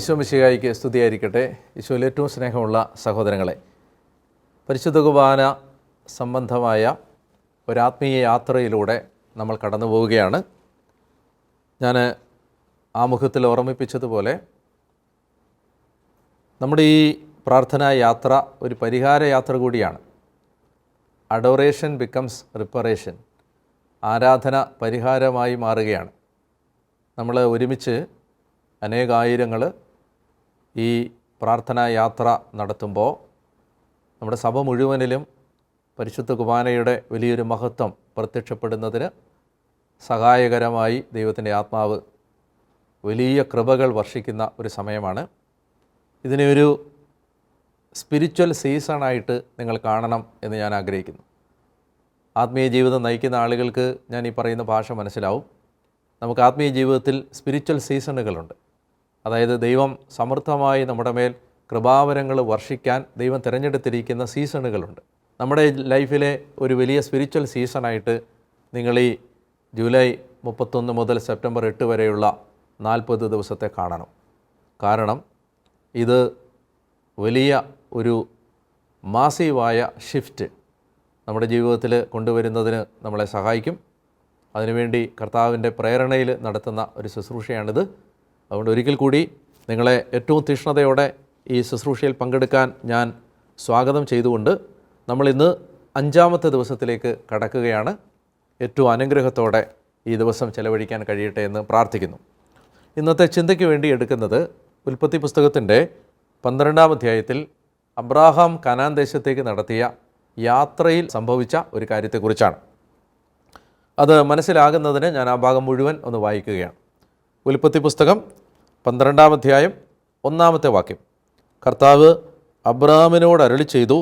ഈശോ മിശിഹായിക്ക് സ്തുതിയായിരിക്കട്ടെ. ഈശോയിൽ ഏറ്റവും സ്നേഹമുള്ള സഹോദരങ്ങളെ, പരിശുദ്ധ കുർബാന സംബന്ധമായ ഒരാത്മീയ യാത്രയിലൂടെ നമ്മൾ കടന്നു പോവുകയാണ്. ഞാൻ ആമുഖത്തിൽ ഓർമ്മിപ്പിച്ചതുപോലെ നമ്മുടെ ഈ പ്രാർത്ഥനാ യാത്ര ഒരു പരിഹാര യാത്ര കൂടിയാണ്. അഡോറേഷൻ ബിക്കംസ് റിപ്പറേഷൻ, ആരാധന പരിഹാരമായി മാറുകയാണ്. നമ്മൾ ഒരുമിച്ച് അനേകായിരങ്ങൾ ഈ പ്രാർത്ഥനാ യാത്ര നടത്തുമ്പോൾ നമ്മുടെ സഭ മുഴുവനിലും പരിശുദ്ധ കുർബാനയുടെ വലിയൊരു മഹത്വം പ്രത്യക്ഷപ്പെടുന്നതിന് സഹായകരമായി ദൈവത്തിൻ്റെ ആത്മാവ് വലിയ കൃപകൾ വർഷിക്കുന്ന ഒരു സമയമാണ്. ഇതിനെ ഒരു സ്പിരിച്വൽ സീസണായിട്ട് നിങ്ങൾ കാണണം എന്ന് ഞാൻ ആഗ്രഹിക്കുന്നു. ആത്മീയ ജീവിതം നയിക്കുന്ന ആളുകൾക്ക് ഞാൻ ഈ പറയുന്ന ഭാഷ മനസ്സിലാവും. നമുക്ക് ആത്മീയ ജീവിതത്തിൽ സ്പിരിച്വൽ സീസണുകളുണ്ട്. അതായത് ദൈവം സമൃദ്ധമായി നമ്മുടെ മേൽ കൃപാവരങ്ങൾ വർഷിക്കാൻ ദൈവം തിരഞ്ഞെടുത്തിരിക്കുന്ന സീസണുകളുണ്ട്. നമ്മുടെ ലൈഫിലെ ഒരു വലിയ സ്പിരിച്വൽ സീസണായിട്ട് നിങ്ങൾ ഈ ജൂലൈ 31 മുതൽ സെപ്റ്റംബർ 8 വരെയുള്ള 40 ദിവസത്തെ കാണണം. കാരണം ഇത് വലിയ ഒരു മാസീവായ ഷിഫ്റ്റ് നമ്മുടെ ജീവിതത്തിൽ കൊണ്ടുവരുന്നതിന് നമ്മളെ സഹായിക്കും. അതിനുവേണ്ടി കർത്താവിൻ്റെ പ്രേരണയിൽ നടത്തുന്ന ഒരു ശുശ്രൂഷയാണിത്. അതുകൊണ്ട് ഒരിക്കൽ കൂടി നിങ്ങളെ ഏറ്റവും തീക്ഷ്ണതയോടെ ഈ ശുശ്രൂഷയിൽ പങ്കെടുക്കാൻ ഞാൻ സ്വാഗതം ചെയ്തുകൊണ്ട് നമ്മളിന്ന് 5-ാമത്തെ ദിവസത്തിലേക്ക് കടക്കുകയാണ്. ഏറ്റവും അനുഗ്രഹത്തോടെ ഈ ദിവസം ചെലവഴിക്കാൻ കഴിയട്ടെ എന്ന് പ്രാർത്ഥിക്കുന്നു. ഇന്നത്തെ ചിന്തയ്ക്ക് വേണ്ടി എടുക്കുന്നത് ഉൽപ്പത്തി പുസ്തകത്തിൻ്റെ 12-ാം അധ്യായത്തിൽ അബ്രാഹാം കനാൻ ദേശത്തേക്ക് നടത്തിയ യാത്രയിൽ സംഭവിച്ച ഒരു കാര്യത്തെക്കുറിച്ചാണ്. അത് മനസ്സിലാകുന്നതിന് ഞാൻ ആ ഭാഗം മുഴുവൻ ഒന്ന് വായിക്കുകയാണ്. ഉൽപ്പത്തി പുസ്തകം 12-ാം അധ്യായം 1-ാമത്തെ വാക്യം. കർത്താവ് അബ്രാഹാമിനോട് അരുളി ചെയ്തു,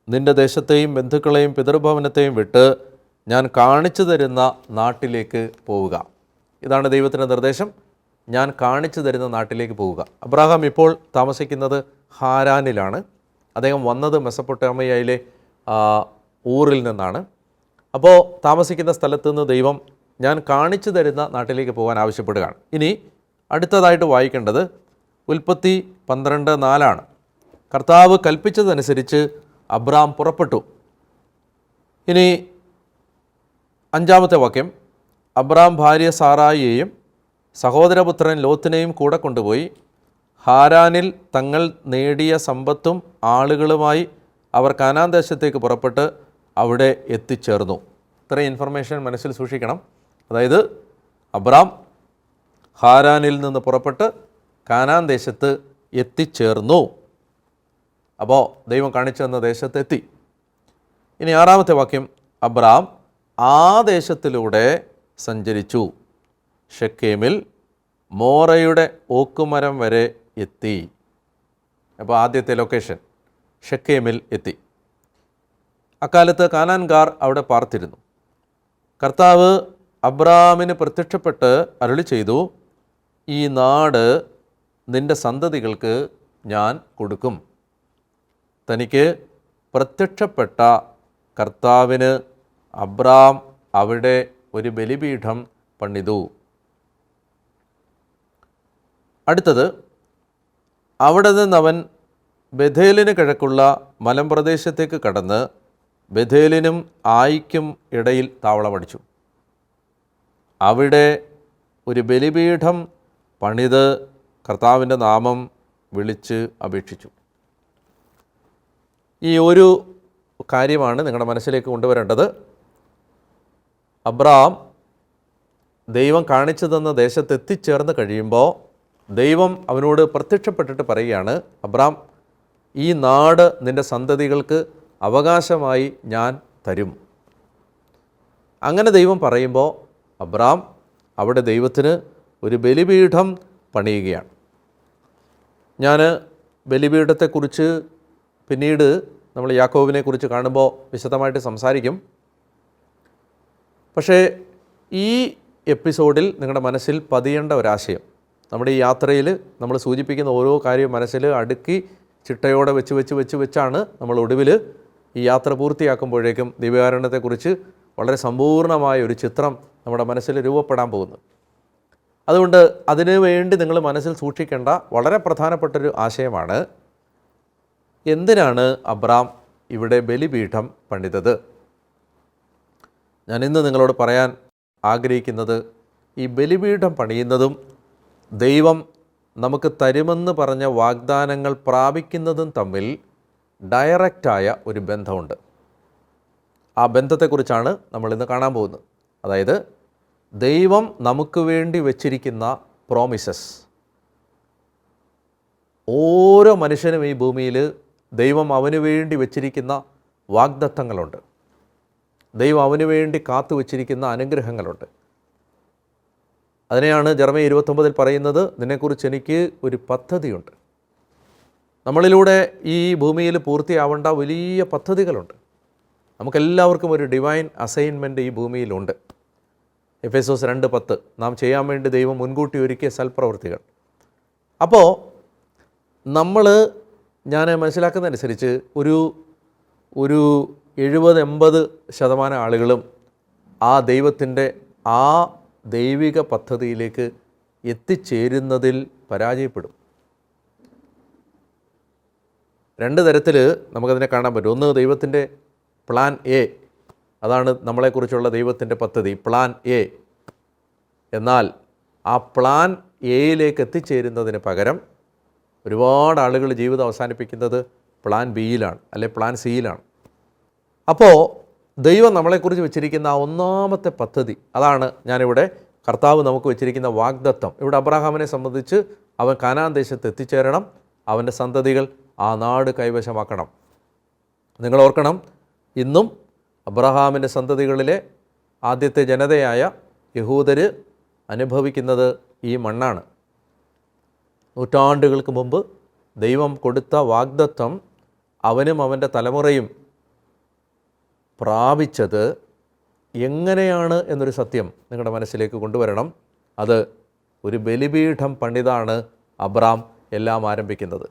നിൻ്റെ ദേശത്തെയും ബന്ധുക്കളെയും പിതൃഭവനത്തെയും വിട്ട് ഞാൻ കാണിച്ചു തരുന്ന നാട്ടിലേക്ക് പോവുക. ഇതാണ് ദൈവത്തിൻ്റെ നിർദ്ദേശം. ഞാൻ കാണിച്ചു തരുന്ന നാട്ടിലേക്ക് പോവുക. അബ്രാഹാം ഇപ്പോൾ താമസിക്കുന്നത് ഹാരാനിലാണ്. അദ്ദേഹം വന്നത് മെസപ്പൊട്ടാമിയയിലെ ഊറിൽ നിന്നാണ്. അപ്പോൾ താമസിക്കുന്ന സ്ഥലത്ത് നിന്ന് ദൈവം ഞാൻ കാണിച്ചു തരുന്ന നാട്ടിലേക്ക് പോകാൻ ആവശ്യപ്പെടുകയാണ്. ഇനി അടുത്തതായിട്ട് വായിക്കേണ്ടത് ഉൽപ്പത്തി 12:4. കർത്താവ് കൽപ്പിച്ചതനുസരിച്ച് അബ്രാം പുറപ്പെട്ടു. ഇനി 5-ാമത്തെ വാക്യം. അബ്രാം ഭാര്യ സാറായിയെയും സഹോദരപുത്രൻ ലോത്തിനെയും കൂടെ കൊണ്ടുപോയി ഹാരാനിൽ തങ്ങൾ നേടിയ സമ്പത്തും ആളുകളുമായി അവർ കാനാൻ ദേശത്തേക്ക് പുറപ്പെട്ട് അവിടെ എത്തിച്ചേർന്നു. ഇത്രയും ഇൻഫർമേഷൻ മനസ്സിൽ സൂക്ഷിക്കണം. അതായത് അബ്രാം ഹാരാനിൽ നിന്ന് പുറപ്പെട്ട് കാനാൻ ദേശത്ത് എത്തിച്ചേർന്നു. അപ്പോൾ ദൈവം കാണിച്ചു തന്ന ദേശത്തെത്തി. ഇനി 6-ാമത്തെ വാക്യം. അബ്രാം ആ ദേശത്തിലൂടെ സഞ്ചരിച്ചു, ഷെക്കേമിൽ മോറയുടെ ഓക്കുമരം വരെ എത്തി. അപ്പോൾ ആദ്യത്തെ ലൊക്കേഷൻ ഷെക്കേമിൽ എത്തി. അക്കാലത്ത് കാനാൻകാർ അവിടെ പാർത്തിരുന്നു. കർത്താവ് അബ്രാമിന് പ്രത്യക്ഷപ്പെട്ട് അരുളി ചെയ്തു, ഈ നാട് നിൻ്റെ സന്തതികൾക്ക് ഞാൻ കൊടുക്കും. തനിക്ക് പ്രത്യക്ഷപ്പെട്ട കർത്താവിന് അബ്രാം അവിടെ ഒരു ബലിപീഠം പണിതു. അടുത്തത്, അവിടെ നിന്നവൻ ബഥേലിന് കിഴക്കുള്ള മലമ്പ്രദേശത്തേക്ക് കടന്ന് ബഥേലിനും ആയിക്കും ഇടയിൽ താവളമടിച്ചു. അവിടെ ഒരു ബലിപീഠം പണിത് കർത്താവിൻ്റെ നാമം വിളിച്ച് അപേക്ഷിച്ചു. ഈ ഒരു കാര്യമാണ് നിങ്ങളുടെ മനസ്സിലേക്ക് കൊണ്ടുവരേണ്ടത്. അബ്രാം ദൈവം കാണിച്ചു തന്ന ദേശത്തെത്തിച്ചേർന്ന് കഴിയുമ്പോൾ ദൈവം അവനോട് പ്രത്യക്ഷപ്പെട്ടിട്ട് പറയുകയാണ്, അബ്രാം, ഈ നാട് നിൻ്റെ സന്തതികൾക്ക് അവകാശമായി ഞാൻ തരും. അങ്ങനെ ദൈവം പറയുമ്പോൾ അബ്രാം അവിടെ ദൈവത്തിന് ഒരു ബലിപീഠം പണിയുകയാണ്. ഞാൻ ബലിപീഠത്തെക്കുറിച്ച് പിന്നീട് നമ്മൾ യാക്കോബിനെക്കുറിച്ച് കാണുമ്പോൾ വിശദമായിട്ട് സംസാരിക്കും. പക്ഷേ ഈ എപ്പിസോഡിൽ നിങ്ങളുടെ മനസ്സിൽ പതിയേണ്ട ഒരാശയം, നമ്മുടെ ഈ യാത്രയിൽ നമ്മൾ സൂചിപ്പിക്കുന്ന ഓരോ കാര്യവും മനസ്സിൽ അടുക്കി ചിട്ടയോടെ വെച്ചാണ് നമ്മൾ ഒടുവിൽ ഈ യാത്ര പൂർത്തിയാക്കുമ്പോഴേക്കും ദിവ്യകാരുണ്യത്തെക്കുറിച്ച് വളരെ സമ്പൂർണ്ണമായ ഒരു ചിത്രം നമ്മുടെ മനസ്സിൽ രൂപപ്പെടാൻ പോകുന്നത്. അതുകൊണ്ട് അതിനു വേണ്ടി നിങ്ങൾ മനസ്സിൽ സൂക്ഷിക്കേണ്ട വളരെ പ്രധാനപ്പെട്ടൊരു ആശയമാണ്, എന്തിനാണ് അബ്രാം ഇവിടെ ബലിപീഠം പണിതത്? ഞാൻ ഇന്ന് നിങ്ങളോട് പറയാൻ ആഗ്രഹിക്കുന്നത്, ഈ ബലിപീഠം പണിയുന്നതും ദൈവം നമുക്ക് തരുമെന്ന് പറഞ്ഞ വാഗ്ദാനങ്ങൾ പ്രാപിക്കുന്നതും തമ്മിൽ ഡയറക്റ്റായ ഒരു ബന്ധമുണ്ട്. ആ ബന്ധത്തെക്കുറിച്ചാണ് നമ്മളിന്ന് കാണാൻ പോകുന്നത്. അതായത് ദൈവം നമുക്ക് വേണ്ടി വച്ചിരിക്കുന്ന പ്രോമിസസ്, ഓരോ മനുഷ്യനും ഈ ഭൂമിയിൽ ദൈവം അവന് വേണ്ടി വച്ചിരിക്കുന്ന വാഗ്ദത്തങ്ങളുണ്ട്. ദൈവം അവന് വേണ്ടി കാത്തു വച്ചിരിക്കുന്ന അനുഗ്രഹങ്ങളുണ്ട്. അതിനെയാണ് ജെറമ്യാ 29 പറയുന്നത്, നിന്നെക്കുറിച്ച് എനിക്ക് ഒരു പദ്ധതിയുണ്ട്. നമ്മളിലൂടെ ഈ ഭൂമിയിൽ പൂർത്തിയാവേണ്ട വലിയ പദ്ധതികളുണ്ട്. നമുക്കെല്ലാവർക്കും ഒരു ഡിവൈൻ അസൈൻമെൻറ്റ് ഈ ഭൂമിയിലുണ്ട്. എഫേസോസ് 2:10 നാം ചെയ്യാൻ വേണ്ടി ദൈവം മുൻകൂട്ടി ഒരുക്കിയ സൽപ്രവൃത്തികൾ. അപ്പോൾ ഞാൻ മനസ്സിലാക്കുന്നതനുസരിച്ച് ഒരു 70-80% ആളുകളും ആ ദൈവത്തിൻ്റെ ആ ദൈവിക പദ്ധതിയിലേക്ക് എത്തിച്ചേരുന്നതിൽ പരാജയപ്പെടും. 2 തരത്തിൽ നമുക്കതിനെ കാണാൻ പറ്റും. ഒന്ന്, ദൈവത്തിൻ്റെ പ്ലാൻ എ, അതാണ് നമ്മളെക്കുറിച്ചുള്ള ദൈവത്തിൻ്റെ പദ്ധതി, പ്ലാൻ എ. എന്നാൽ ആ പ്ലാൻ എയിലേക്ക് എത്തിച്ചേരുന്നതിന് പകരം ഒരുപാട് ആളുകൾ ജീവിതം അവസാനിപ്പിക്കുന്നത് പ്ലാൻ ബിയിലാണ്, അല്ലെ പ്ലാൻ സിയിലാണ്. അപ്പോൾ ദൈവം നമ്മളെക്കുറിച്ച് വെച്ചിരിക്കുന്ന ആ ഒന്നാമത്തെ പദ്ധതി, അതാണ് ഞാനിവിടെ കർത്താവ് നമുക്ക് വെച്ചിരിക്കുന്ന വാഗ്ദത്തം. ഇവിടെ അബ്രഹാമിനെ സംബന്ധിച്ച് അവൻ കാനാൻ ദേശത്ത് എത്തിച്ചേരണം, അവൻ്റെ സന്തതികൾ ആ നാട് കൈവശമാക്കണം. നിങ്ങൾ ഓർക്കണം, ഇന്നും അബ്രഹാമിൻ്റെ സന്തതികളിലെ ആദ്യത്തെ ജനതയായ യഹൂദർ അനുഭവിക്കുന്നത് ഈ മണ്ണാണ്. നൂറ്റാണ്ടുകൾക്ക് മുമ്പ് ദൈവം കൊടുത്ത വാഗ്ദത്തം അവനും അവൻ്റെ തലമുറയും പ്രാപിച്ചത് എങ്ങനെയാണ് എന്നൊരു സത്യം നിങ്ങളുടെ മനസ്സിലേക്ക് കൊണ്ടുവരണം. അത് ഒരു ബലിപീഠം പണിതാണ് അബ്രാം എല്ലാം ആരംഭിക്കുന്നത്.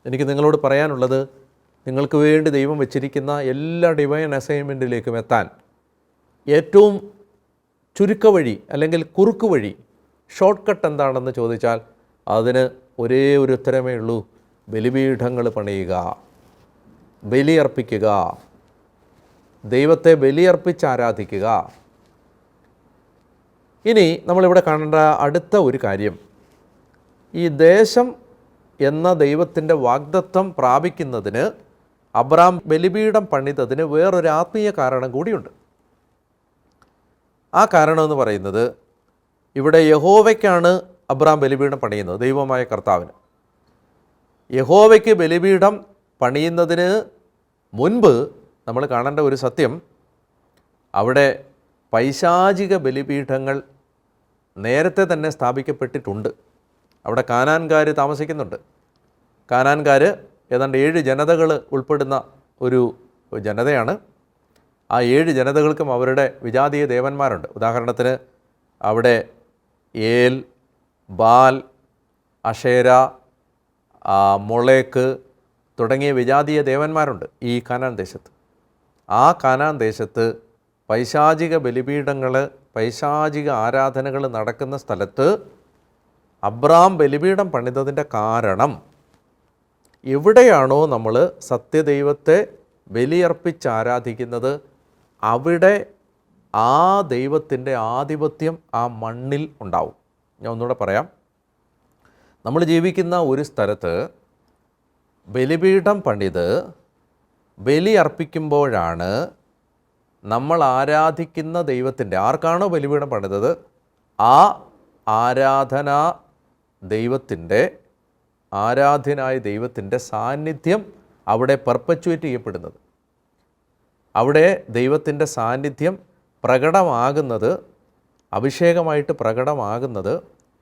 എനിക്ക് നിങ്ങളോട് പറയാനുള്ളത്, നിങ്ങൾക്ക് വേണ്ടി ദൈവം വെച്ചിരിക്കുന്ന എല്ലാ ഡിവൈൻ അസൈൻമെൻറ്റിലേക്കും എത്താൻ ഏറ്റവും ചുരുക്കവഴി അല്ലെങ്കിൽ കുറുക്ക് വഴി, ഷോർട്ട് കട്ട് എന്താണെന്ന് ചോദിച്ചാൽ അതിന് ഒരേ ഒരു ഉത്തരമേ ഉള്ളൂ: ബലിപീഠങ്ങൾ പണിയുക, ബലിയർപ്പിക്കുക, ദൈവത്തെ ബലിയർപ്പിച്ച് ആരാധിക്കുക. ഇനി നമ്മളിവിടെ കാണേണ്ട അടുത്ത ഒരു കാര്യം, ഈ ദേശം എന്ന ദൈവത്തിൻ്റെ വാഗ്ദത്തം പ്രാപിക്കുന്നതിന് അബ്രാം ബലിപീഠം പണിതതിന് വേറൊരു ആത്മീയ കാരണം കൂടിയുണ്ട്. ആ കാരണമെന്ന് പറയുന്നത്, ഇവിടെ യഹോവയ്ക്കാണ് അബ്രാം ബലിപീഠം പണിയുന്നത്, ദൈവമായ കർത്താവിന്. യഹോവയ്ക്ക് ബലിപീഠം പണിയുന്നതിന് മുൻപ് നമ്മൾ കാണേണ്ട ഒരു സത്യം, അവിടെ പൈശാചിക ബലിപീഠങ്ങൾ നേരത്തെ തന്നെ സ്ഥാപിക്കപ്പെട്ടിട്ടുണ്ട്. അവിടെ കാനാൻകാർ താമസിക്കുന്നുണ്ട്. കാനാൻകാർ ഏതാണ്ട് 7 ജനതകൾ ഉൾപ്പെടുന്ന ഒരു ജനതയാണ്. ആ 7 ജനതകൾക്കും അവരുടെ വിജാതീയ ദേവന്മാരുണ്ട്. ഉദാഹരണത്തിന് അവിടെ ഏൽ, ബാൽ, അഷേര, മൊളേക്ക് തുടങ്ങിയ വിജാതീയ ദേവന്മാരുണ്ട് ഈ കാനാൻ ദേശത്ത്. ആ കാനാൻ ദേശത്ത് പൈശാചിക ബലിപീഠങ്ങൾ, പൈശാചിക ആരാധനകൾ നടക്കുന്ന സ്ഥലത്ത് അബ്രാം ബലിപീഠം പണിതതിൻ്റെ കാരണം, എവിടെയാണോ നമ്മൾ സത്യദൈവത്തെ ബലിയർപ്പിച്ച് ആരാധിക്കുന്നത് അവിടെ ആ ദൈവത്തിൻ്റെ ആധിപത്യം ആ മണ്ണിൽ ഉണ്ടാവും. ഞാൻ ഒന്നുകൂടെ പറയാം, നമ്മൾ ജീവിക്കുന്ന ഒരു സ്ഥലത്ത് ബലിപീഠം പണിത് ബലി അർപ്പിക്കുമ്പോഴാണ് നമ്മൾ ആരാധിക്കുന്ന ദൈവത്തിൻ്റെ, ആർക്കാണോ ബലിപീഠം പണിതത് ആ ആരാധനാ ദൈവത്തിൻ്റെ, ആരാധ്യനായ ദൈവത്തിൻ്റെ സാന്നിധ്യം അവിടെ പെർപ്പച്വേറ്റ് ചെയ്യപ്പെടുന്നത്. അവിടെ ദൈവത്തിൻ്റെ സാന്നിധ്യം പ്രകടമാകുന്നത്, അഭിഷേകമായിട്ട് പ്രകടമാകുന്നത്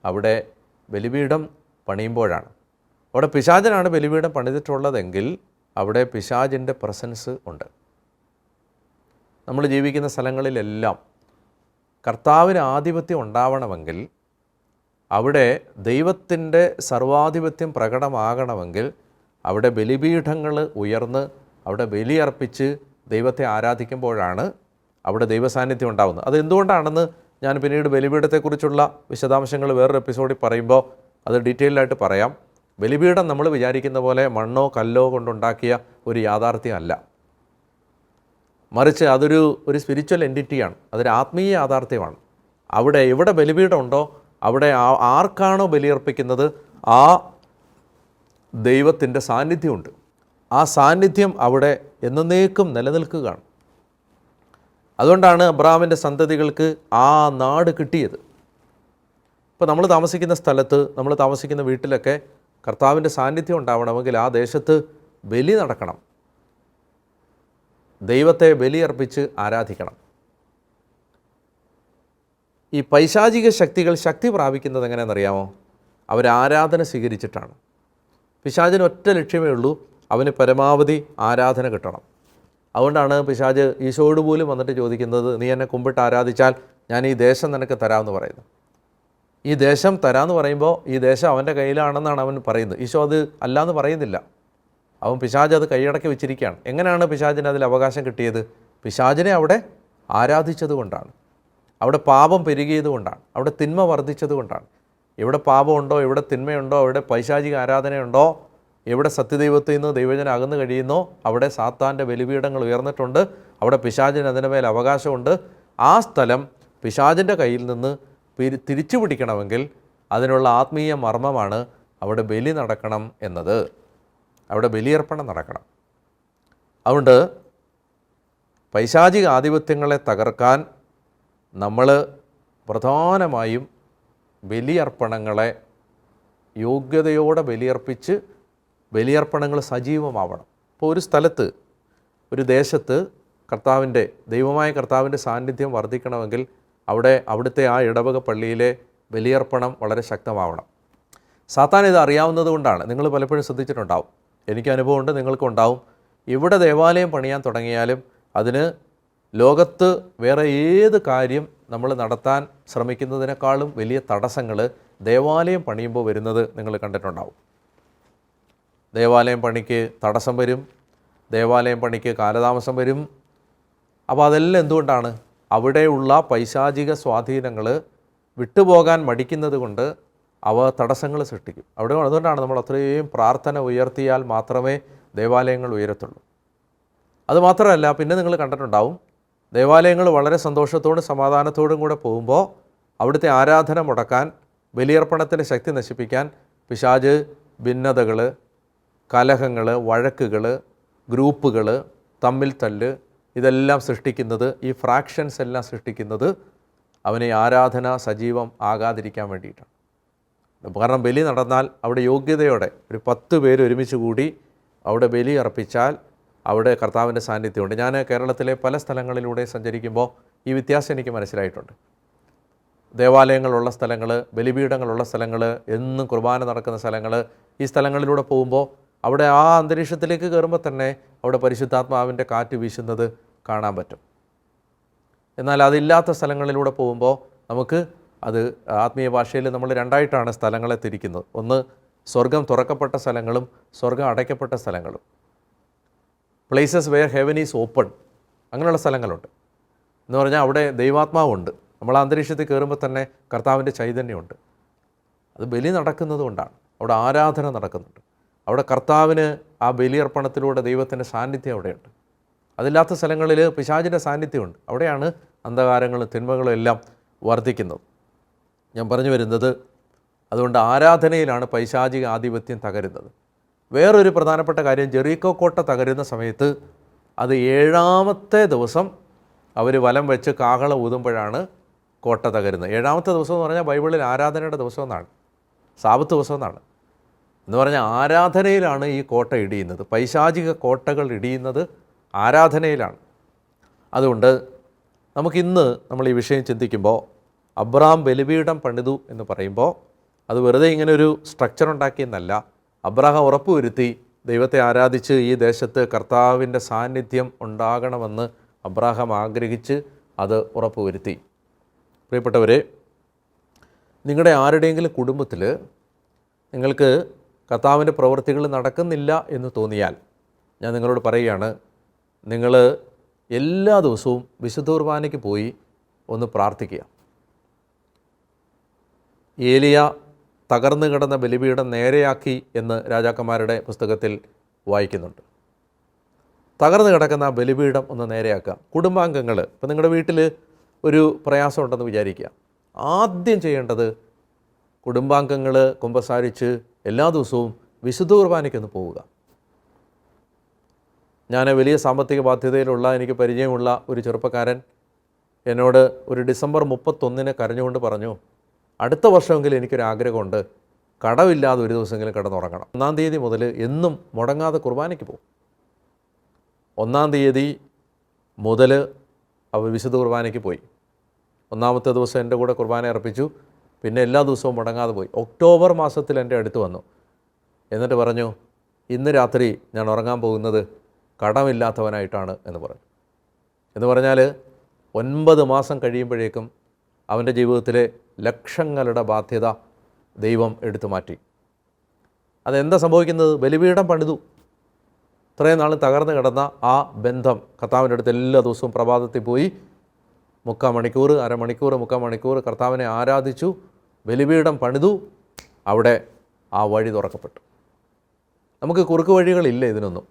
അവിടെ ബലിപീഠം പണിയുമ്പോഴാണ്. അവിടെ പിശാചനാണ് ബലിപീഠം പണിതിട്ടുള്ളതെങ്കിൽ അവിടെ പിശാചിൻ്റെ പ്രസൻസ് ഉണ്ട്. നമ്മൾ ജീവിക്കുന്ന സ്ഥലങ്ങളിലെല്ലാം കർത്താവിന് ആധിപത്യം ഉണ്ടാവണമെങ്കിൽ, അവിടെ ദൈവത്തിൻ്റെ സർവാധിപത്യം പ്രകടമാകണമെങ്കിൽ അവിടെ ബലിപീഠങ്ങൾ ഉയർന്ന് അവിടെ ബലിയർപ്പിച്ച് ദൈവത്തെ ആരാധിക്കുമ്പോഴാണ് അവിടെ ദൈവസാന്നിധ്യം ഉണ്ടാകുന്നത്. അതെന്തുകൊണ്ടാണെന്ന് ഞാൻ പിന്നീട് ബലിപീഠത്തെക്കുറിച്ചുള്ള വിശദാംശങ്ങൾ വേറൊരു എപ്പിസോഡിൽ പറയുമ്പോൾ അത് ഡീറ്റെയിൽഡായിട്ട് പറയാം. ബലിപീഠം നമ്മൾ വിചാരിക്കുന്ന പോലെ മണ്ണോ കല്ലോ കൊണ്ടുണ്ടാക്കിയ ഒരു യാഥാർത്ഥ്യമല്ല, മറിച്ച് അതൊരു സ്പിരിച്വൽ എൻറ്റിറ്റിയാണ്. അതൊരു ആത്മീയ യാഥാർത്ഥ്യമാണ്. അവിടെ എവിടെ ബലിപീഠം ഉണ്ടോ അവിടെ ആർക്കാണോ ബലിയർപ്പിക്കുന്നത് ആ ദൈവത്തിൻ്റെ സാന്നിധ്യമുണ്ട്. ആ സാന്നിധ്യം അവിടെ എന്നേക്കും നിലനിൽക്കുകയാണ്. അതുകൊണ്ടാണ് അബ്രഹാമിൻ്റെ സന്തതികൾക്ക് ആ നാട് കിട്ടിയത്. ഇപ്പോൾ നമ്മൾ താമസിക്കുന്ന സ്ഥലത്ത്, നമ്മൾ താമസിക്കുന്ന വീട്ടിലൊക്കെ കർത്താവിൻ്റെ സാന്നിധ്യം ഉണ്ടാവണമെങ്കിൽ ആ ദേശത്ത് ബലി നടക്കണം, ദൈവത്തെ ബലിയർപ്പിച്ച് ആരാധിക്കണം. ഈ പൈശാചിക ശക്തികൾ ശക്തി പ്രാപിക്കുന്നത് എങ്ങനെയാണെന്നറിയാമോ? അവരാരാധന സ്വീകരിച്ചിട്ടാണ്. പിശാചിന് ഒറ്റ ലക്ഷ്യമേ ഉള്ളൂ, അവന് പരമാവധി ആരാധന കിട്ടണം. അതുകൊണ്ടാണ് പിശാച് ഈശോയോട് പോലും വന്നിട്ട് ചോദിക്കുന്നത്, നീ എന്നെ കുമ്പിട്ട് ആരാധിച്ചാൽ ഞാൻ ഈ ദേശം നിനക്ക് തരാമെന്ന് പറയുന്നു. ഈ ദേശം തരാമെന്ന് പറയുമ്പോൾ ഈ ദേശം അവൻ്റെ കയ്യിലാണെന്നാണ് അവൻ പറയുന്നത്. ഈശോ അത് അല്ലാന്ന് പറയുന്നില്ല. അവൻ പിശാച് അത് കൈയടക്കി വെച്ചിരിക്കുകയാണ്. എങ്ങനെയാണ് പിശാചിന് അതിൽ അവകാശം കിട്ടിയത്? പിശാചിനെ അവിടെ ആരാധിച്ചത് കൊണ്ടാണ്, അവിടെ പാപം പെരുകിയത് കൊണ്ടാണ്, അവിടെ തിന്മ വർദ്ധിച്ചത് കൊണ്ടാണ്. എവിടെ പാപമുണ്ടോ, എവിടെ തിന്മയുണ്ടോ, എവിടെ പൈശാചിക ആരാധനയുണ്ടോ, എവിടെ സത്യദൈവത്തിൽ നിന്ന് ദൈവജനം അകന്നു കഴിയുന്നോ അവിടെ സാത്താൻ്റെ ബലിപീഠങ്ങൾ ഉയർന്നിട്ടുണ്ട്, അവിടെ പിശാചിന് അതിൻ്റെ മേൽ അവകാശമുണ്ട്. ആ സ്ഥലം പിശാചിൻ്റെ കയ്യിൽ നിന്ന് തിരിച്ചു പിടിക്കണമെങ്കിൽ അതിനുള്ള ആത്മീയ മർമ്മമാണ് അവിടെ ബലി നടക്കണം എന്നത്, അവിടെ ബലിയർപ്പണം നടക്കണം. അതുകൊണ്ട് പൈശാചിക ആധിപത്യങ്ങളെ തകർക്കാൻ നമ്മൾ പ്രധാനമായും ബലിയർപ്പണങ്ങളെ യോഗ്യതയോടെ ബലിയർപ്പിച്ച് ബലിയർപ്പണങ്ങൾ സജീവമാവണം. ഇപ്പോൾ ഒരു സ്ഥലത്ത്, ഒരു ദേശത്ത് ദൈവമായ കർത്താവിൻ്റെ സാന്നിധ്യം വർദ്ധിക്കണമെങ്കിൽ അവിടുത്തെ ആ ഇടവക പള്ളിയിലെ ബലിയർപ്പണം വളരെ ശക്തമാവണം. സാത്താൻ ഇത് അറിയാവുന്നത് കൊണ്ടാണ്. നിങ്ങൾ പലപ്പോഴും ശ്രദ്ധിച്ചിട്ടുണ്ടാവും, എനിക്ക് അനുഭവമുണ്ട്, നിങ്ങൾക്കുണ്ടാവും. ഇവിടെ ദേവാലയം പണിയാൻ തുടങ്ങിയാലും അതിന് ലോകത്ത് വേറെ ഏത് കാര്യം നമ്മൾ നടത്താൻ ശ്രമിക്കുന്നതിനേക്കാളും വലിയ തടസ്സങ്ങൾ ദേവാലയം പണിയുമ്പോൾ വരുന്നത് നിങ്ങൾ കണ്ടിട്ടുണ്ടാവും. ദേവാലയം പണിക്ക് തടസ്സം വരും, ദേവാലയം പണിക്ക് കാലതാമസം വരും. അപ്പോൾ അതെല്ലാം എന്തുകൊണ്ടാണ്? അവിടെയുള്ള പൈശാചിക സ്വാധീനങ്ങൾ വിട്ടുപോകാൻ മടിക്കുന്നത് കൊണ്ട് അവ തടസ്സങ്ങൾ സൃഷ്ടിക്കും. അതുകൊണ്ടാണ് നമ്മൾ അത്രയും പ്രാർത്ഥന ഉയർത്തിയാൽ മാത്രമേ ദേവാലയങ്ങൾ ഉയരത്തുള്ളൂ. അതുമാത്രമല്ല, പിന്നെ നിങ്ങൾ കണ്ടിട്ടുണ്ടാവും, ദേവാലയങ്ങൾ വളരെ സന്തോഷത്തോടും സമാധാനത്തോടും കൂടെ പോകുമ്പോൾ അവിടുത്തെ ആരാധന മുടക്കാൻ, ബലിയർപ്പണത്തിൻ്റെ ശക്തി നശിപ്പിക്കാൻ പിശാച് ഭിന്നതകൾ, കലഹങ്ങൾ, വഴക്കുകൾ, ഗ്രൂപ്പുകൾ, തമ്മിൽ തല്ല്, ഇതെല്ലാം സൃഷ്ടിക്കുന്നത്, ഈ ഫ്രാക്ഷൻസ് എല്ലാം സൃഷ്ടിക്കുന്നത് അവനെ ആരാധന സജീവം ആകാതിരിക്കാൻ വേണ്ടിയിട്ടാണ്. കാരണം ബലി നടന്നാൽ അവിടെ യോഗ്യതയോടെ ഒരു 10 പേര് ഒരുമിച്ച് കൂടി അവിടെ ബലി അർപ്പിച്ചാൽ അവിടെ കർത്താവിൻ്റെ സാന്നിധ്യമുണ്ട്. ഞാൻ കേരളത്തിലെ പല സ്ഥലങ്ങളിലൂടെ സഞ്ചരിക്കുമ്പോൾ ഈ വ്യത്യാസം എനിക്ക് മനസ്സിലായിട്ടുണ്ട്. ദേവാലയങ്ങളുള്ള സ്ഥലങ്ങൾ, ബലിപീഠങ്ങളുള്ള സ്ഥലങ്ങൾ, എന്നും കുർബാന നടക്കുന്ന സ്ഥലങ്ങൾ, ഈ സ്ഥലങ്ങളിലൂടെ പോകുമ്പോൾ അവിടെ ആ അന്തരീക്ഷത്തിലേക്ക് കയറുമ്പോൾ തന്നെ അവിടെ പരിശുദ്ധാത്മാവിൻ്റെ കാറ്റ് വീശുന്നത് കാണാൻ പറ്റും. എന്നാൽ അതില്ലാത്ത സ്ഥലങ്ങളിലൂടെ പോകുമ്പോൾ നമുക്ക് അത് ആത്മീയ ഭാഷയിൽ നമ്മൾ രണ്ടായിട്ടാണ് സ്ഥലങ്ങളെ തിരിക്കുന്നത്. ഒന്ന് സ്വർഗം തുറക്കപ്പെട്ട സ്ഥലങ്ങളും സ്വർഗം അടയ്ക്കപ്പെട്ട സ്ഥലങ്ങളും. Places wear heaven is open, അങ്ങനെയുള്ള സ്ഥലങ്ങളുണ്ട്. എന്ന് പറഞ്ഞാൽ അവിടെ ദൈവാത്മാവുണ്ട്. നമ്മൾ ആ അന്തരീക്ഷത്തിൽ കയറുമ്പോൾ തന്നെ കർത്താവിൻ്റെ ചൈതന്യമുണ്ട്. അത് ബലി നടക്കുന്നത് കൊണ്ടാണ്. അവിടെ ആരാധന നടക്കുന്നുണ്ട്. അവിടെ കർത്താവിന് ആ ബലിയർപ്പണത്തിലൂടെ ദൈവത്തിൻ്റെ സാന്നിധ്യം അവിടെയുണ്ട്. അതില്ലാത്ത സ്ഥലങ്ങളിൽ പിശാചിൻ്റെ സാന്നിധ്യമുണ്ട്. അവിടെയാണ് അന്ധകാരങ്ങളും തിന്മകളും എല്ലാം വർദ്ധിക്കുന്നത്. ഞാൻ പറഞ്ഞു വരുന്നത്, അതുകൊണ്ട് ആരാധനയിലാണ് പൈശാചിക ആധിപത്യം തകരുന്നത്. വേറൊരു പ്രധാനപ്പെട്ട കാര്യം, ജെറീക്കോ കോട്ട തകരുന്ന സമയത്ത് അത് 7ാമത്തെ ദിവസം അവർ വലം വെച്ച് കാഹളം ഊതുമ്പോഴാണ് കോട്ട തകരുന്നത്. 7ാമത്തെ ദിവസം എന്ന് പറഞ്ഞാൽ ബൈബിളിൽ ആരാധനയുടെ ദിവസം എന്നാണ്, സാബത്ത് ദിവസം എന്നാണ്. എന്ന് പറഞ്ഞാൽ ആരാധനയിലാണ് ഈ കോട്ട ഇടിയുന്നത്. പൈശാചിക കോട്ടകൾ ഇടിയുന്നത് ആരാധനയിലാണ്. അതുകൊണ്ട് നമുക്കിന്ന് നമ്മൾ ഈ വിഷയം ചിന്തിക്കുമ്പോൾ അബ്രഹാം ബലിപീഠം പണിതു എന്ന് പറയുമ്പോൾ അത് വെറുതെ ഇങ്ങനെ ഒരു സ്ട്രക്ചർ ഉണ്ടാക്കിയെന്നല്ല. അബ്രഹാം ഉറപ്പുവരുത്തി ദൈവത്തെ ആരാധിച്ച് ഈ ദേശത്ത് കർത്താവിൻ്റെ സാന്നിധ്യം ഉണ്ടാകണമെന്ന് അബ്രഹാം ആഗ്രഹിച്ച് അത് ഉറപ്പുവരുത്തി. പ്രിയപ്പെട്ടവരെ, നിങ്ങളുടെ ആരുടെയെങ്കിലും കുടുംബത്തിൽ നിങ്ങൾക്ക് കർത്താവിൻ്റെ പ്രവൃത്തികൾ നടക്കുന്നില്ല എന്ന് തോന്നിയാൽ ഞാൻ നിങ്ങളോട് പറയുകയാണ്, നിങ്ങൾ എല്ലാ ദിവസവും വിശുദ്ധ കുർബാനയ്ക്ക് പോയി ഒന്ന് പ്രാർത്ഥിക്കുക. ഏലിയ തകർന്നു കിടന്ന ബലിപീഠം നേരെയാക്കി എന്ന് രാജാക്കന്മാരുടെ പുസ്തകത്തിൽ വായിക്കുന്നുണ്ട്. തകർന്നു കിടക്കുന്ന ആ ബലിപീഠം ഒന്ന് നേരെയാക്കുക. കുടുംബാംഗങ്ങൾ, ഇപ്പോൾ നിങ്ങളുടെ വീട്ടിൽ ഒരു പ്രയാസം ഉണ്ടെന്ന് വിചാരിക്കുക, ആദ്യം ചെയ്യേണ്ടത് കുടുംബാംഗങ്ങൾ കുമ്പസാരിച്ച് എല്ലാ ദിവസവും വിശുദ്ധ കുർബാനയ്ക്കൊന്ന് പോവുക. ഞാൻ വലിയ സാമ്പത്തിക ബാധ്യതയിലുള്ള, എനിക്ക് പരിചയമുള്ള ഒരു ചെറുപ്പക്കാരൻ എന്നോട് ഒരു ഡിസംബർ 31 കരഞ്ഞുകൊണ്ട് പറഞ്ഞു, അടുത്ത വർഷമെങ്കിലും എനിക്കൊരാഗ്രഹമുണ്ട്, കടമില്ലാതെ ഒരു ദിവസമെങ്കിലും കിടന്നുറങ്ങണം. 1-ാം തീയതി മുതൽ എന്നും മുടങ്ങാതെ കുർബാനയ്ക്ക് പോകും. 1-ാം തീയതി മുതൽ അവ വിശുദ്ധ കുർബാനയ്ക്ക് പോയി. 1-ാമത്തെ ദിവസം എൻ്റെ കൂടെ കുർബാന അർപ്പിച്ചു. പിന്നെ എല്ലാ ദിവസവും മുടങ്ങാതെ പോയി. ഒക്ടോബർ മാസത്തിൽ എൻ്റെ അടുത്ത് വന്നു. എന്നിട്ട് പറഞ്ഞു, ഇന്ന് രാത്രി ഞാൻ ഉറങ്ങാൻ പോകുന്നത് കടമില്ലാത്തവനായിട്ടാണ് എന്ന് പറഞ്ഞു. എന്ന് പറഞ്ഞാൽ 9 മാസം കഴിയുമ്പോഴേക്കും അവൻ്റെ ജീവിതത്തിലെ ലക്ഷങ്ങളുടെ ബാധ്യത ദൈവം എടുത്തു മാറ്റി. അതെന്താ സംഭവിക്കുന്നത്? ബലിപീഠം പണിതു. ഇത്രയും നാൾ തകർന്നു കിടന്ന ആ ബന്ധം കർത്താവിൻ്റെ അടുത്ത് എല്ലാ ദിവസവും പ്രഭാതത്തിൽ പോയി 3/4 മണിക്കൂർ, അരമണിക്കൂർ, 3/4 മണിക്കൂർ കർത്താവിനെ ആരാധിച്ചു. ബലിപീഠം പണിതു. അവിടെ ആ വഴി തുറക്കപ്പെട്ടു. നമുക്ക് കുറുക്ക് വഴികളില്ല ഇതിനൊന്നും.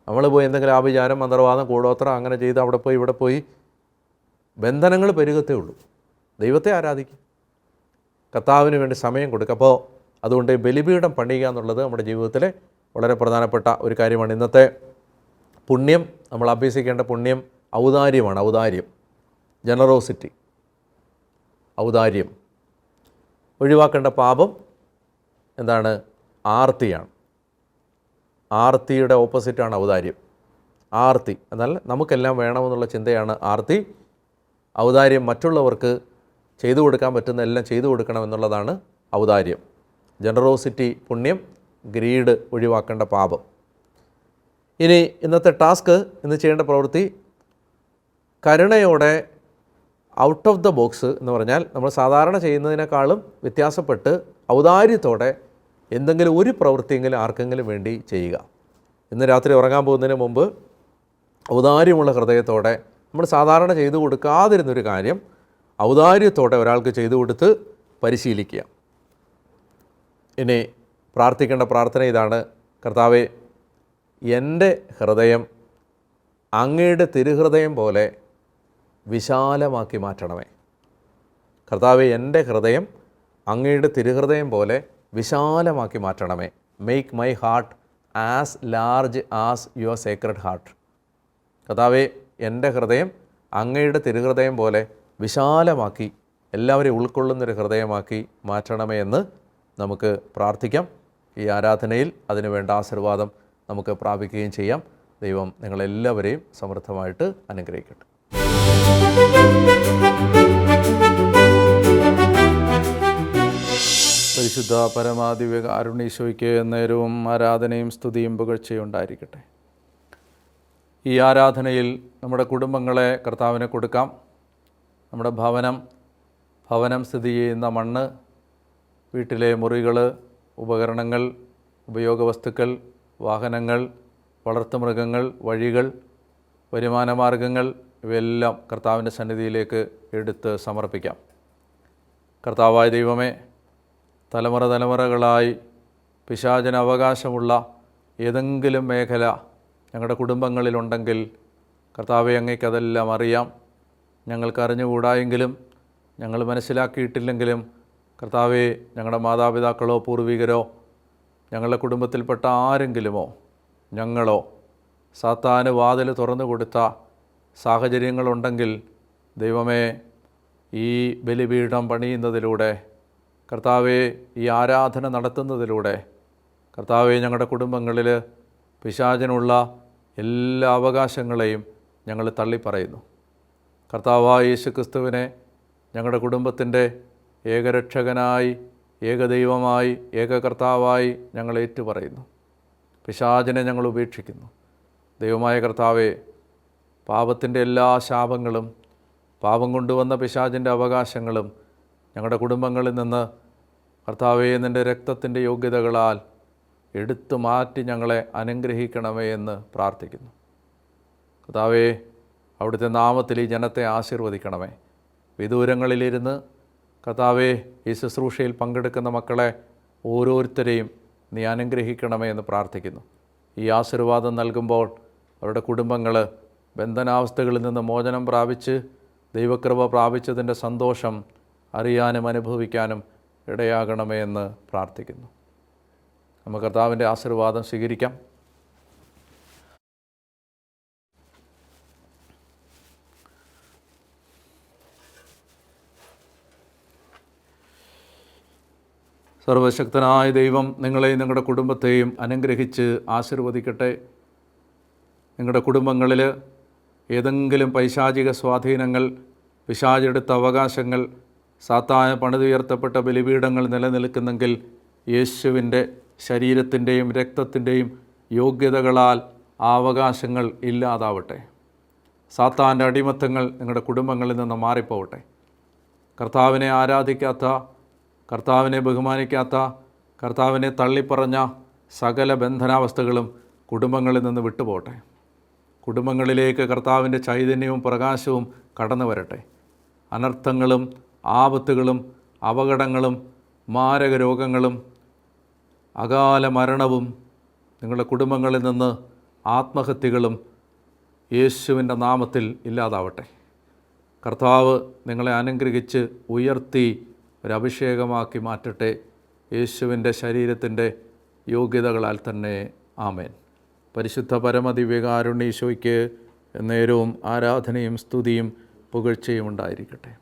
നമ്മൾ പോയി എന്തെങ്കിലും ആഭിചാരം, മന്ത്രവാദം, കൂടോത്രം അങ്ങനെ ചെയ്ത് അവിടെ പോയി ഇവിടെ പോയി ബന്ധനങ്ങൾ പെരുകത്തേ ഉള്ളൂ. ദൈവത്തെ ആരാധിക്കും, കർത്താവിന് വേണ്ടി സമയം കൊടുക്കുക. അപ്പോൾ അതുകൊണ്ട് ബലിപീഠം പണിയുക എന്നുള്ളത് നമ്മുടെ ജീവിതത്തിലെ വളരെ പ്രധാനപ്പെട്ട ഒരു കാര്യമാണ്. ഇന്നത്തെ പുണ്യം, നമ്മൾ അഭ്യസിക്കേണ്ട പുണ്യം ഔദാര്യമാണ്. ഔദാര്യം, ജനറോസിറ്റി, ഔദാര്യം. ഒഴിവാക്കേണ്ട പാപം എന്താണ്? ആർത്തിയാണ്. ആർത്തിയുടെ ഓപ്പോസിറ്റാണ് ഔദാര്യം. ആർത്തി എന്നാൽ നമുക്കെല്ലാം വേണമെന്നുള്ള ചിന്തയാണ് ആർത്തി. ഔദാര്യം മറ്റുള്ളവർക്ക് ചെയ്തു കൊടുക്കാൻ പറ്റുന്ന എല്ലാം ചെയ്തു കൊടുക്കണം എന്നുള്ളതാണ് ഔദാര്യം. ജനറോസിറ്റി പുണ്യം, ഗ്രീഡ് ഒഴിവാക്കേണ്ട പാപം. ഇനി ഇന്നത്തെ ടാസ്ക്, ഇന്ന് ചെയ്യേണ്ട പ്രവൃത്തി, കരുണയോടെ ഔട്ട് ഓഫ് ദ ബോക്സ് എന്ന് പറഞ്ഞാൽ നമ്മൾ സാധാരണ ചെയ്യുന്നതിനേക്കാളും വ്യത്യാസപ്പെട്ട് ഔദാര്യത്തോടെ എന്തെങ്കിലും ഒരു പ്രവൃത്തിയെങ്കിലും ആർക്കെങ്കിലും വേണ്ടി ചെയ്യുക. ഇന്ന് രാത്രി ഉറങ്ങാൻ പോകുന്നതിന് മുമ്പ് ഔദാര്യമുള്ള ഹൃദയത്തോടെ നമ്മൾ സാധാരണ ചെയ്തു കൊടുക്കാതിരുന്നൊരു കാര്യം ഔദാര്യത്തോടെ ഒരാൾക്ക് ചെയ്തു കൊടുത്ത് പരിശീലിക്കുക. ഇനി പ്രാർത്ഥിക്കേണ്ട പ്രാർത്ഥന ഇതാണ്: കർത്താവേ, എൻ്റെ ഹൃദയം അങ്ങയുടെ തിരുഹൃദയം പോലെ വിശാലമാക്കി മാറ്റണമേ. കർത്താവേ, എൻ്റെ ഹൃദയം അങ്ങയുടെ തിരുഹൃദയം പോലെ വിശാലമാക്കി മാറ്റണമേ. Make my heart as large as your sacred heart. കർത്താവേ, എൻ്റെ ഹൃദയം അങ്ങയുടെ തിരുഹൃദയം പോലെ വിശാലമാക്കി എല്ലാവരെയും ഉൾക്കൊള്ളുന്നൊരു ഹൃദയമാക്കി മാറ്റണമേ എന്ന് നമുക്ക് പ്രാർത്ഥിക്കാം. ഈ ആരാധനയിൽ അതിനുവേണ്ട ആശീർവാദം നമുക്ക് പ്രാപിക്കുകയും ചെയ്യാം. ദൈവം നിങ്ങളെല്ലാവരെയും സമൃദ്ധമായിട്ട് അനുഗ്രഹിക്കട്ടെ. പരിശുദ്ധ പരമാദിവ്യ കാരുണ്യീശോയ്ക്ക് നേരവും ആരാധനയും സ്തുതിയും പുകഴ്ചയും ഉണ്ടായിരിക്കട്ടെ. ഈ ആരാധനയിൽ നമ്മുടെ കുടുംബങ്ങളെ കർത്താവിന് കൊടുക്കാം. നമ്മുടെ ഭവനം സ്ഥിതി ചെയ്യുന്ന മണ്ണ്, വീട്ടിലെ മുറികൾ, ഉപകരണങ്ങൾ, ഉപയോഗവസ്തുക്കൾ, വാഹനങ്ങൾ, വളർത്തുമൃഗങ്ങൾ, വഴികൾ, വരുമാനമാർഗങ്ങൾ, ഇവയെല്ലാം കർത്താവിൻ്റെ സന്നിധിയിലേക്ക് എടുത്ത് സമർപ്പിക്കാം. കർത്താവായ ദൈവമേ, തലമുറകളായി പിശാചിന് അവകാശമുള്ള ഏതെങ്കിലും മേഖല ഞങ്ങളുടെ കുടുംബങ്ങളിലുണ്ടെങ്കിൽ കർത്താവെ, അങ്ങേക്കതെല്ലാം അറിയാം. ഞങ്ങൾക്ക് അറിഞ്ഞുകൂടായെങ്കിലും, ഞങ്ങൾ മനസ്സിലാക്കിയിട്ടില്ലെങ്കിലും കർത്താവെ, ഞങ്ങളുടെ മാതാപിതാക്കളോ പൂർവികരോ ഞങ്ങളുടെ കുടുംബത്തിൽപ്പെട്ട ആരെങ്കിലുമോ ഞങ്ങളോ സാത്താന് വാതിൽ തുറന്നു കൊടുത്ത സാഹചര്യങ്ങളുണ്ടെങ്കിൽ ദൈവമേ, ഈ ബലിപീഠം പണിയുന്നതിലൂടെ, കർത്താവെ, ഈ ആരാധന നടത്തുന്നതിലൂടെ കർത്താവെ, ഞങ്ങളുടെ കുടുംബങ്ങളിൽ പിശാചിനുള്ള എല്ലാ അവകാശങ്ങളെയും ഞങ്ങൾ തള്ളിപ്പറയുന്നു. കർത്താവായ യേശുക്രിസ്തുവിനെ ഞങ്ങളുടെ കുടുംബത്തിൻ്റെ ഏകരക്ഷകനായി, ഏകദൈവമായി, ഏകകർത്താവായി ഞങ്ങൾ ഏറ്റുപറയുന്നു. പിശാചിനെ ഞങ്ങൾ ഉപേക്ഷിക്കുന്നു. ദൈവമായ കർത്താവെ, പാപത്തിൻ്റെ എല്ലാ ശാപങ്ങളും, പാപം കൊണ്ടുവന്ന പിശാചിൻ്റെ അവകാശങ്ങളും ഞങ്ങളുടെ കുടുംബങ്ങളിൽ നിന്ന് കർത്താവേ, നിൻ്റെ രക്തത്തിൻ്റെ യോഗ്യതകളാൽ എടുത്തു മാറ്റി ഞങ്ങളെ അനുഗ്രഹിക്കണമേ എന്ന് പ്രാർത്ഥിക്കുന്നു. കർത്താവേ, അവിടുത്തെ നാമത്തിൽ ഈ ജനത്തെ ആശീർവദിക്കണമേ. വിദൂരങ്ങളിലിരുന്ന് കർത്താവേ, ഈ ശുശ്രൂഷയിൽ പങ്കെടുക്കുന്ന മക്കളെ ഓരോരുത്തരെയും നീ അനുഗ്രഹിക്കണമേ എന്ന് പ്രാർത്ഥിക്കുന്നു. ഈ ആശീർവാദം നൽകുമ്പോൾ അവരുടെ കുടുംബങ്ങൾ ബന്ധനാവസ്ഥകളിൽ നിന്ന് മോചനം പ്രാപിച്ച് ദൈവകൃപ പ്രാപിച്ചതിൻ്റെ സന്തോഷം അറിയാനും അനുഭവിക്കാനും ഇടയാകണമേ എന്ന് പ്രാർത്ഥിക്കുന്നു. നമുക്ക് കർത്താവിൻ്റെ ആശീർവാദം സ്വീകരിക്കാം. സർവശക്തനായ ദൈവം നിങ്ങളെയും നിങ്ങളുടെ കുടുംബത്തെയും അനുഗ്രഹിച്ച് ആശീർവദിക്കട്ടെ. നിങ്ങളുടെ കുടുംബങ്ങളിൽ ഏതെങ്കിലും പൈശാചിക സ്വാധീനങ്ങൾ, പിശാചെടുത്ത അവകാശങ്ങൾ, സാത്താന് പണിതുയർത്തപ്പെട്ട ബലിപീഠങ്ങൾ നിലനിൽക്കുന്നെങ്കിൽ യേശുവിൻ്റെ ശരീരത്തിൻ്റെയും രക്തത്തിൻ്റെയും യോഗ്യതകളാൽ ആ അവകാശങ്ങൾ ഇല്ലാതാവട്ടെ. സാത്താൻ്റെ അടിമത്തങ്ങൾ നിങ്ങളുടെ കുടുംബങ്ങളിൽ നിന്ന് മാറിപ്പോവട്ടെ. കർത്താവിനെ ആരാധിക്കാത്ത, കർത്താവിനെ ബഹുമാനിക്കാത്ത, കർത്താവിനെ തള്ളിപ്പറഞ്ഞ സകല ബന്ധനാവസ്ഥകളും കുടുംബങ്ങളിൽ നിന്ന് വിട്ടുപോകട്ടെ. കുടുംബങ്ങളിലേക്ക് കർത്താവിൻ്റെ ചൈതന്യവും പ്രകാശവും കടന്നു വരട്ടെ. അനർത്ഥങ്ങളും ആപത്തുകളും അപകടങ്ങളും മാരക രോഗങ്ങളും അകാല മരണവും നിങ്ങളുടെ കുടുംബങ്ങളിൽ നിന്ന് ആത്മഹത്യകളും യേശുവിൻ്റെ നാമത്തിൽ ഇല്ലാതാവട്ടെ. കർത്താവ് നിങ്ങളെ അനുഗ്രഹിച്ച് ഉയർത്തി ഒരഭിഷേകമാക്കി മാറ്റട്ടെ. യേശുവിൻ്റെ ശരീരത്തിൻ്റെ യോഗ്യതകളാൽ തന്നെ. ആമേൻ. പരിശുദ്ധ പരമദിവ്യകാരുണ്യ എന്നേരവും ആരാധനയും സ്തുതിയും പുകഴ്ചയും ഉണ്ടായിരിക്കട്ടെ.